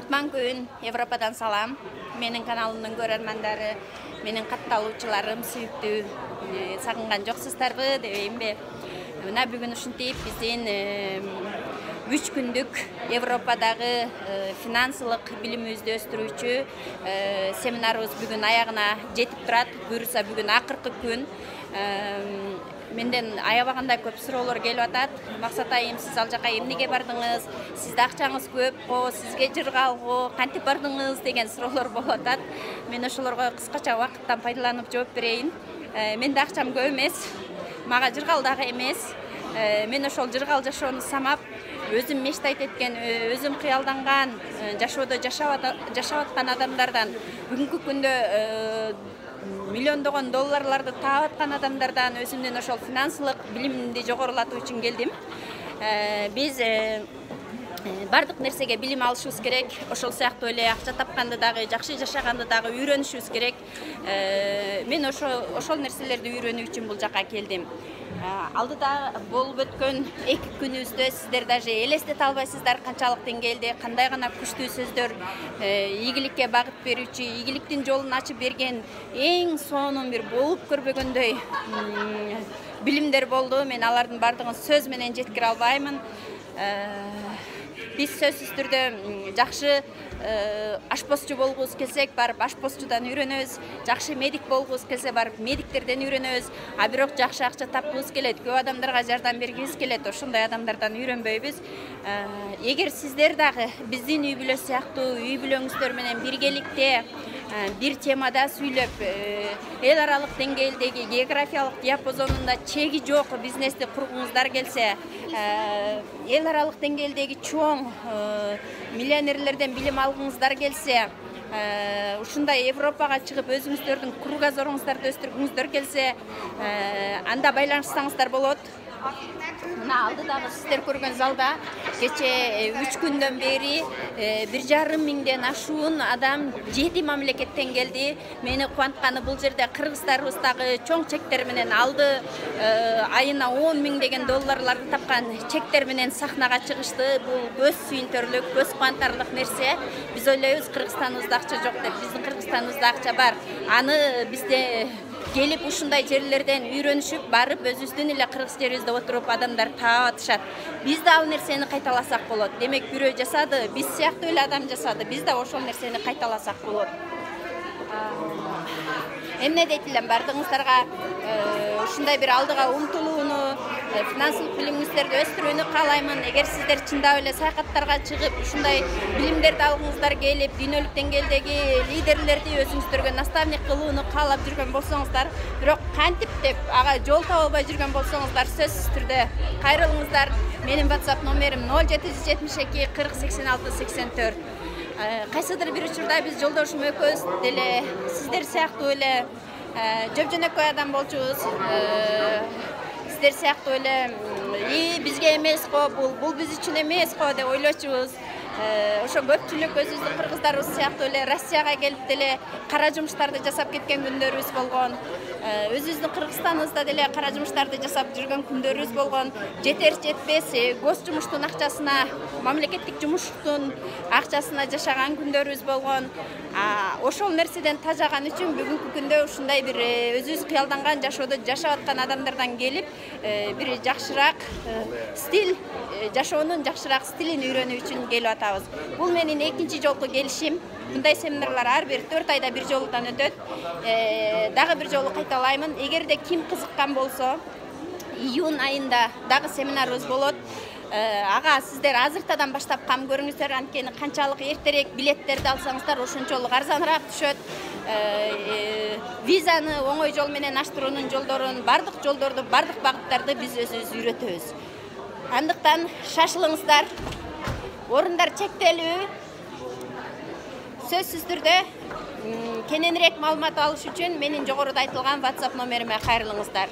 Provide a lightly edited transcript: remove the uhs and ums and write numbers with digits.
Кутман күн, Европадан салам. Менің каналымның көрермандары, менің катталуучуларым сүйүктүү, сагынган жоксуздарбы дейм бе. Мына бүгүн ушинтип биздин 3 күндүк Европадагы финансылык билимибизди өстүрүүчү семинарыбыз бүгүн аягына жетип турат. Буюрса бүгүн акыркы күн. Менден аябагандай көп суроолор келип атат. Максат айым, сиз ал жака эмнеге бардыңыз? Сизде акчаңыз көппү? Сизге жыргалбы? Кантип бардыңыз деген суроолор болуп атат. Мен ошолорго кыскача убакыттан пайдаланып жооп берейин. Менде акчам көп эмес. Мага жыргал дагы эмес. Мен ошол жыргал жашоону самап, өзүм мечтайт эткен, өзүм кыялданган жашоодо жашап аткан адамдардан, бүгүнкү күндө миллиондогон долларларды таап аткан адамдардан өзүмдүн ошол финансылык билимимди жогорулатуу үчүн келдим. Биз бардык нерсеге билим алышыбыз керек. Ошол сыяктуу эле акча тапканды дагы, жакшы жашаганды дагы үйрөнүшүбүз керек. Мен ошол нерселерди үйрөнүү үчүн бул жака келдим. Алдыда болуп өткөн 2 күнүбүздө сиздер даже элестете албайсыздар канчалык деңгээлде, кандай гана күчтүү сөздөр, ийгиликке багыт берүүчү, ийгиликтин жолун ачып берген эң сонун бир болуп көрбөгөндөй билимдер болду. Мен алардын бардыгын сөз менен жеткире албаймын. Биз сөзсүз түрдө жакшы ашпозчу болгубуз келсек, барып ашпозчудан үйрөнөбүз. Жакшы медик болгубуз келсе, барып медиктерден үйрөнөбүз. А бирок жакшы акча тапкыбыз келет, көп адамдарга жардам бергибиз келет. Ошондой адамдардан үйрөнбөйбүз. Эгер сиздер дагы биздин үй бүлө сыяктуу үй бүлөңүздөр менен биргеликте бир темада сүйлөп, эл аралык деңгээлдеги географиялык диапазонунда чеги жок бизнести кургуңуздар келсе, эл аралык деңгээлдеги чоң миллионерлерден билим алгыңыздар келсе, ушундай Европага чыгып өзүңүздөрдүн кругозоруңуздарды өстүргүңүздөр келсе, анда байланышсаңыздар болот. Мына алдыдагы сиздер көргөн залда кече 3 күндөн бери 1,5 миңден ашуун адам 7 мамлекеттен келди. Мени кубантканы бул жерде кыргыздарыбыз дагы чоң чектер менен алды. Айына 10 миң деген долларларды тапкан чектер менен сахнага чыгышты. Бул көз сүйүнтөрлүк, көз кубантарлык нерсе. Биз ойлойбуз, Кыргызстаныбызда акча жок деп. Биздин Кыргызстаныбызда акча бар. Аны бизде келип ушундай жерлерден үйрөнүшүп барып өзүбүздүн эле кыргыз жерибизде отуруп адамдар таап атышат. Биз да ал нерсени кайталасак болот. Демек бирөө жасады, биз сыяктуу эле адам жасады. Биз да ошол нерсени кайталасак болот. Эмне дейт элем, бардыгыңыздарга ушундай бир алдыга умтулууну, финансылык билимиңиздерди өстүрүүнү каалаймын. Эгер сиздер чындап эле саякаттарга чыгып, ушундай билимдерди алгыңыздар келип, дүйнөлүк деңгээлдеги лидерлерди өзүңүздөргө наставник кылууну каалап жүргөн болсоңуздар, бирок кантип деп ага жол таба албай жүргөн болсоңуздар, сөзсүз түрдө кайрылыңыздар. Менин WhatsApp номерим 0772 40 86 84. Кайсыдыр бир учурда биз жолдошум экөөбүз деле сиздер сыяктуу эле жөп-жөнөкөй адам болчубуз. Сиздер сыяктуу эле бизге эмес го, бул биз үчүн эмес го деп ойлочубуз. Ошо көпчүлүк өзүбүздүн кыргыздарыбыз сыяктуу эле Россияга келип деле кара жумуштарды жасап кеткен күндөрүбүз болгон. Өзүбүздүн Кыргызстаныбызда деле кара жумуштарды жасап жүргөн күндөрүбүз болгон. Жетер жетпес гос жумуштун акчасына, мамлекеттик жумуштун акчасына жашаган күндөрүбүз болгон. Ошол нерседен тажаган үчүн бүгүнкү күндө ушундай бир өзүбүз кыялданган жашоодо жашап аткан адамдардан келип, бир жакшыраак стиль, жашоонун жакшыраак стилин үйрөнүү үчүн келип атабыз. Бул менин 2-нчи жолку келишим. Мындай семинарлар ар бир 4 айда бир жолудан өтөт. Дагы бир жолу кайталаймын. Эгерде ким кызыккан болсо, июнь айында дагы семинарыбыз болот. Ага сиздер азыртадан баштап кам көрүңүздөр, анткени канчалык эртерээк билеттерди алсаңыздар, ошончолук арзаныраак түшөт. Визаны оңой жол менен аштыруунун жолдорун, бардык жолдорду, бардык багыттарды биз өзүбүз үйрөтөбүз. Андыктан шашылыңыздар. Орундар чектелүү. Сөзсүз түрдө кененирээк маалымат алыш үчүн менин жогоруда айтылган WhatsApp номериме кайрылыңыздар.